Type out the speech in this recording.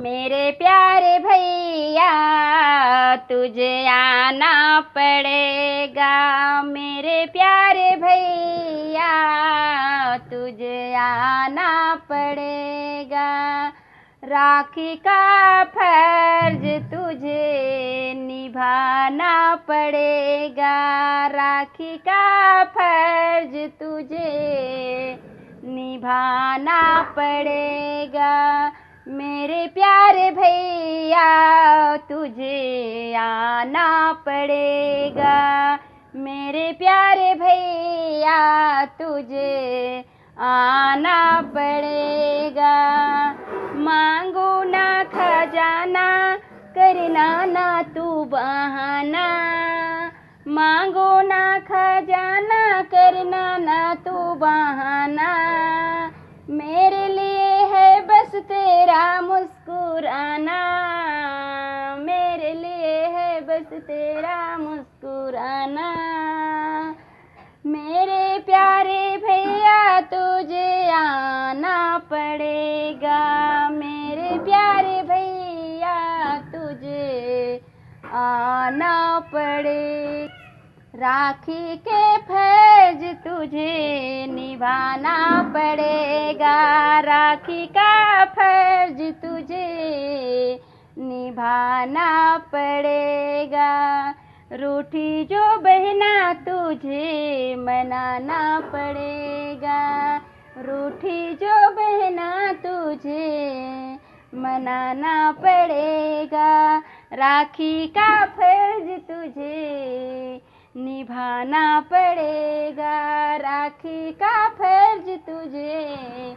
मेरे प्यारे भैया तुझे आना पड़ेगा। मेरे प्यारे भैया तुझे आना पड़ेगा। राखी का फर्ज तुझे निभाना पड़ेगा। राखी का फर्ज तुझे निभाना पड़ेगा। मेरे प्यारे भैया तुझे आना पड़ेगा। मेरे प्यारे भैया तुझे आना पड़ेगा। मांगो ना खजाना, करना ना तू बहाना। मांगो ना खजाना, करना ना तू बहाना। मेरे लिए है बस तेरा मुस्कुराना। मेरे लिए है बस तेरा मुस्कुराना। मेरे प्यारे भैया तुझे आना पड़ेगा। मेरे प्यारे भैया तुझे आना पड़ेगा। राखी के फर्ज तुझे निभाना पड़ेगा। राखी का फर्ज तुझे निभाना पड़ेगा। रूठी जो बहना तुझे मनाना पड़ेगा। रूठी जो बहना तुझे मनाना पड़ेगा। राखी का फर्ज तुझे निभाना पड़ेगा। राखी का फर्ज तुझे